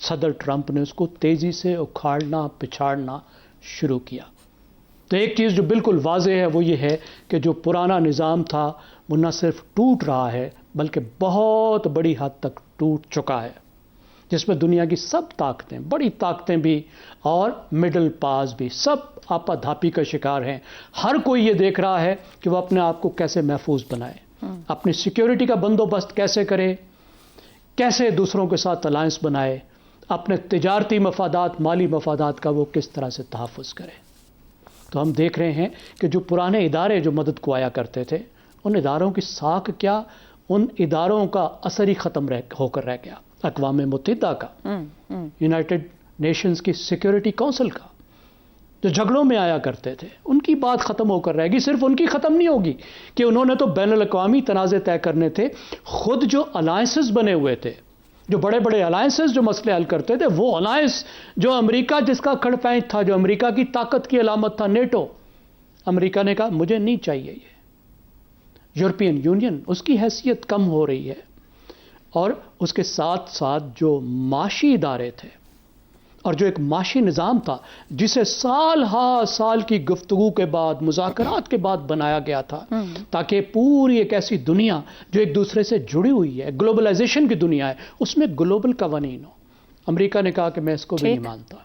صدر ٹرمپ نے اس کو تیزی سے اکھاڑنا پچھاڑنا شروع کیا. تو ایک چیز جو بالکل واضح ہے وہ یہ ہے کہ جو پرانا نظام تھا وہ نہ صرف ٹوٹ رہا ہے بلکہ بہت بڑی حد تک ٹوٹ چکا ہے، جس میں دنیا کی سب طاقتیں، بڑی طاقتیں بھی اور مڈل پاس بھی، سب آپا دھاپی کا شکار ہیں. ہر کوئی یہ دیکھ رہا ہے کہ وہ اپنے آپ کو کیسے محفوظ بنائے، اپنی سیکیورٹی کا بندوبست کیسے کرے، کیسے دوسروں کے ساتھ الائنس بنائے، اپنے تجارتی مفادات، مالی مفادات کا وہ کس طرح سے تحفظ کرے. تو ہم دیکھ رہے ہیں کہ جو پرانے ادارے جو مدد کو آیا کرتے تھے، ان اداروں کی ساکھ کیا، ان اداروں کا اثر ہی ختم ہو کر رہ گیا. اقوام متحدہ کا، یونائٹڈ نیشنز کی سیکیورٹی کونسل کا، جو جھگڑوں میں آیا کرتے تھے، ان کی بات ختم ہو کر رہے گی. صرف ان کی ختم نہیں ہوگی کہ انہوں نے تو بین الاقوامی تنازع طے کرنے تھے. خود جو الائنسز بنے ہوئے تھے، جو بڑے بڑے الائنسز جو مسئلے حل کرتے تھے، وہ الائنس جو امریکہ جس کا کھڑ پینچ تھا، جو امریکہ کی طاقت کی علامت تھا، نیٹو، امریکہ نے کہا مجھے نہیں چاہیے یہ. یورپین یونین، اس کی حیثیت کم ہو رہی ہے. اور اس کے ساتھ ساتھ جو معاشی ادارے تھے اور جو ایک معاشی نظام تھا جسے سال ہا سال کی گفتگو کے بعد، مذاکرات کے بعد بنایا گیا تھا تاکہ پوری ایک ایسی دنیا جو ایک دوسرے سے جڑی ہوئی ہے، گلوبلائزیشن کی دنیا ہے، اس میں گلوبل قوانین ہو. امریکہ نے کہا کہ میں اس کو بھی نہیں مانتا،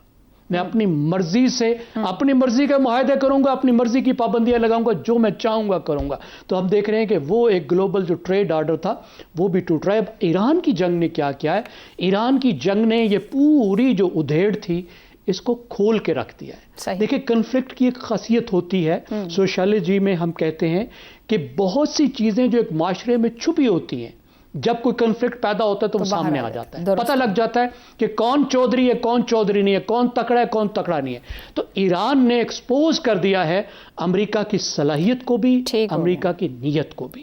میں اپنی مرضی سے، اپنی مرضی کے معاہدے کروں گا، اپنی مرضی کی پابندیاں لگاؤں گا، جو میں چاہوں گا کروں گا. تو ہم دیکھ رہے ہیں کہ وہ ایک گلوبل جو ٹریڈ آرڈر تھا وہ بھی ٹوٹ رہا ہے. اب ایران کی جنگ نے کیا کیا ہے؟ ایران کی جنگ نے یہ پوری جو ادھیڑ تھی اس کو کھول کے رکھ دیا ہے. دیکھیں، کنفلکٹ کی ایک خاصیت ہوتی ہے، سوشیالوجی میں ہم کہتے ہیں کہ بہت سی چیزیں جو ایک معاشرے میں چھپی ہوتی ہیں، جب کوئی کنفلکٹ پیدا ہوتا ہے تو وہ سامنے آ جاتا ہے، پتہ لگ جاتا ہے کہ کون چودھری ہے، کون چودھری نہیں ہے، کون تکڑا ہے، کون تکڑا نہیں ہے. تو ایران نے ایکسپوز کر دیا ہے امریکہ کی صلاحیت کو بھی، امریکہ کی نیت کو بھی.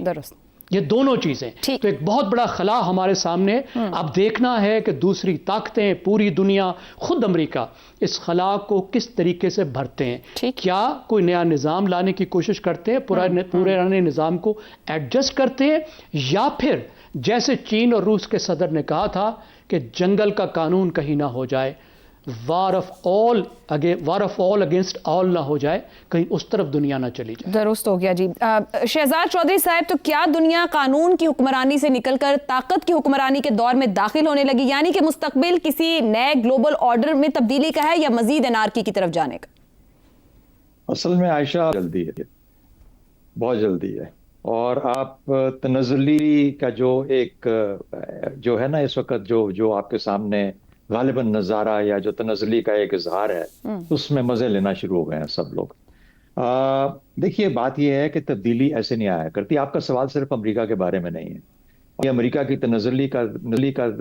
یہ دونوں چیزیں. تو ایک بہت بڑا خلا ہمارے سامنے. اب دیکھنا ہے کہ دوسری طاقتیں، پوری دنیا، خود امریکہ اس خلا کو کس طریقے سے بھرتے ہیں. کیا کوئی نیا نظام لانے کی کوشش کرتے ہیں، پورے نظام کو ایڈجسٹ کرتے ہیں، یا پھر جیسے چین اور روس کے صدر نے کہا تھا کہ جنگل کا قانون کہیں نہ ہو جائے، war of all against all نہ ہو جائے، کہیں اس طرف دنیا نہ چلی جائے. درست ہو گیا جی. شہزاد چودھری صاحب، تو کیا دنیا قانون کی حکمرانی سے نکل کر طاقت کی حکمرانی کے دور میں داخل ہونے لگی، یعنی کہ مستقبل کسی نئے گلوبل آرڈر میں تبدیلی کا ہے یا مزید انارکی کی طرف جانے کا؟ اصل میں عائشہ جلدی ہے، بہت جلدی ہے. اور آپ تنزلی کا جو ایک جو ہے نا اس وقت جو آپ کے سامنے غالباً نظارہ یا جو تنزلی کا ایک اظہار ہے، اس میں مزے لینا شروع ہو گئے ہیں سب لوگ. دیکھیے، بات یہ ہے کہ تبدیلی ایسے نہیں آیا کرتی. آپ کا سوال صرف امریکہ کے بارے میں نہیں ہے، یہ امریکہ کی تنزلی کا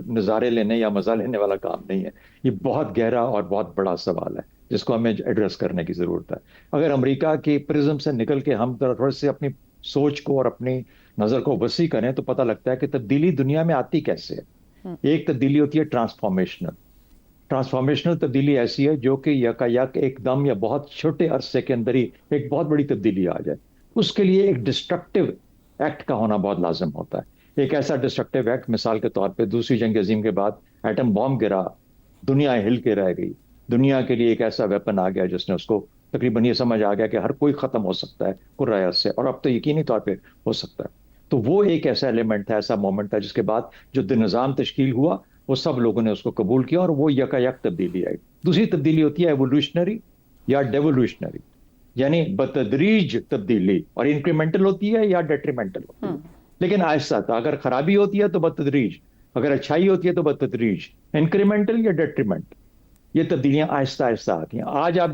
نظارے لینے یا مزہ لینے والا کام نہیں ہے. یہ بہت گہرا اور بہت بڑا سوال ہے جس کو ہمیں ایڈریس کرنے کی ضرورت ہے. اگر امریکہ کی پرزم سے نکل کے ہم تھوڑے سے اپنی سوچ کو اور اپنی نظر کو وسیع کریں تو پتہ لگتا ہے کہ تبدیلی دنیا میں آتی کیسے ہے. ایک تبدیلی ہوتی ہے ٹرانسفارمیشنل تبدیلی، ایسی ہے جو کہ یکایک ایک دم یا بہت چھوٹے عرصے کے اندر ہی ایک بہت بڑی تبدیلی آ جائے. اس کے لیے ایک ڈسٹرکٹیو ایکٹ کا ہونا بہت لازم ہوتا ہے. ایک ایسا ڈسٹرکٹیو ایکٹ، مثال کے طور پہ دوسری جنگ عظیم کے بعد ایٹم بام گرا، دنیا ہل کے رہ گئی. دنیا کے لیے ایک ایسا ویپن آ گیا جس نے اس کو تقریباً یہ سمجھ آ گیا کہ ہر کوئی ختم ہو سکتا ہے کرۂ ارض سے، اور اب تو یقینی طور پہ ہو سکتا ہے. تو وہ ایک ایسا ایلیمنٹ تھا، ایسا مومنٹ تھا جس کے بعد جو نظام تشکیل ہوا وہ سب لوگوں نے اس کو قبول کیا اور وہ یکایک تبدیلی آئی. دوسری تبدیلی ہوتی ہے ایوولوشنری یا ڈیوولوشنری، یعنی بتدریج تبدیلی، اور انکریمنٹل ہوتی ہے یا ڈیٹریمنٹل ہوتی ہے، لیکن آہستہ. اگر خرابی ہوتی ہے تو بتدریج، اگر اچھائی ہوتی ہے تو بتدریج. انکریمنٹل یا ڈیٹریمنٹ، یہ تبدیلیاں آہستہ آہستہ آتی ہیں. آج آپ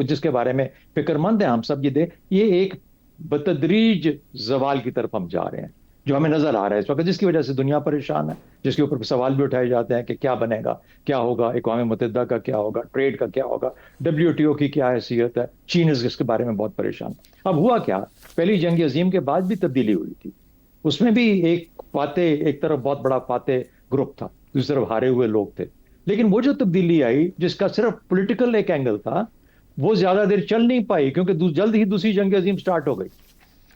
جس کے بارے میں فکر مند ہیں ہم سب، یہ ایک بتدریج زوال کی طرف ہم جا رہے ہیں جو ہمیں نظر آ رہا ہے اس وقت، جس کی وجہ سے دنیا پریشان ہے، جس کے اوپر سوال بھی اٹھائے جاتے ہیں کہ کیا بنے گا، کیا ہوگا، اقوام متحدہ کا کیا ہوگا، ٹریڈ کا کیا ہوگا، WTO کی کیا حیثیت ہے. چین اس کے بارے میں بہت پریشان. اب ہوا کیا، پہلی جنگ عظیم کے بعد بھی تبدیلی ہوئی تھی. اس میں بھی ایک طرف بہت بڑا فاتح گروپ تھا، دوسری طرف ہارے ہوئے لوگ تھے. لیکن وہ جو تبدیلی آئی جس کا صرف پولیٹیکل ایک اینگل تھا، وہ زیادہ دیر چل نہیں پائی کیونکہ جلد ہی دوسری جنگ عظیم سٹارٹ ہو گئی.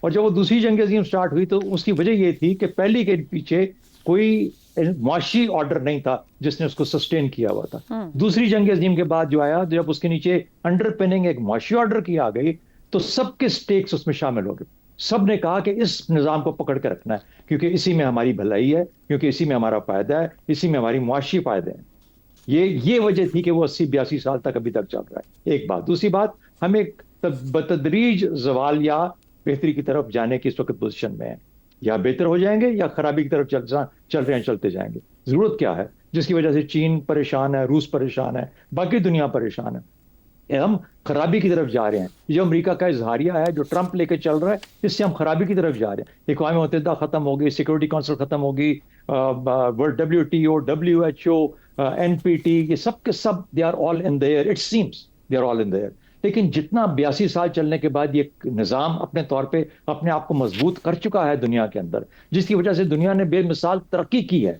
اور جب وہ دوسری جنگ عظیم سٹارٹ ہوئی تو اس کی وجہ یہ تھی کہ پہلی کے پیچھے کوئی معاشی آرڈر نہیں تھا جس نے اس کو سسٹین کیا ہوا تھا. دوسری جنگ عظیم کے بعد جو آیا، جب اس کے نیچے انڈر پننگ ایک معاشی آرڈر کی آ گئی تو سب کے سٹیکس اس میں شامل ہو گئے. سب نے کہا کہ اس نظام کو پکڑ کے رکھنا ہے کیونکہ اسی میں ہماری بھلائی ہے، کیونکہ اسی میں ہمارا فائدہ ہے، اسی میں ہماری معاشی فائدے ہیں. یہ وجہ تھی کہ وہ 80-82 سال تک ابھی تک چل رہا ہے. ایک بات. دوسری بات، ہم ایک بتدریج زوال یا بہتری کی طرف جانے کی اس وقت پوزیشن میں ہیں. یا بہتر ہو جائیں گے یا خرابی کی طرف چل رہے ہیں، چلتے جائیں گے. ضرورت کیا ہے جس کی وجہ سے چین پریشان ہے، روس پریشان ہے، باقی دنیا پریشان ہے. ہم خرابی کی طرف جا رہے ہیں. جو امریکا کا اظہاریہ ہے، جو ٹرمپ لے کے چل رہا ہے، اس سے ہم خرابی کی طرف جا رہے ہیں. اقوام متحدہ ختم ہوگی، سیکورٹی کونسل ختم ہوگی، WTO، WHO، NPT، یہ سب کے سب they are all in the air. It seems they are all in the air. لیکن جتنا 82 سال چلنے کے بعد یہ نظام اپنے طور پہ اپنے آپ کو مضبوط کر چکا ہے دنیا کے اندر، جس کی وجہ سے دنیا نے بے مثال ترقی کی ہے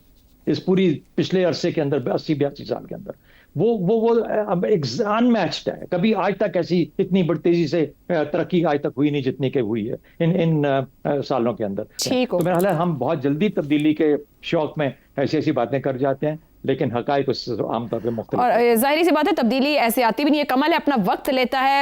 اس پوری پچھلے عرصے کے اندر، 80-82 سال کے اندر. وہ ایک ان میچڈ ہے. کبھی آج تک ایسی اتنی بڑی تیزی سے ترقی آج تک ہوئی نہیں جتنی کہ ہوئی ہے ان سالوں کے اندر. تو میرا خیال ہے ہم بہت جلدی تبدیلی کے شوق میں ایسی باتیں کر جاتے ہیں، لیکن حقائق اس سے عام طور پہ مختلف. اور ظاہری سی بات ہے، تبدیلی ایسے آتی بھی نہیں ہے. کمل ہے، اپنا وقت لیتا ہے.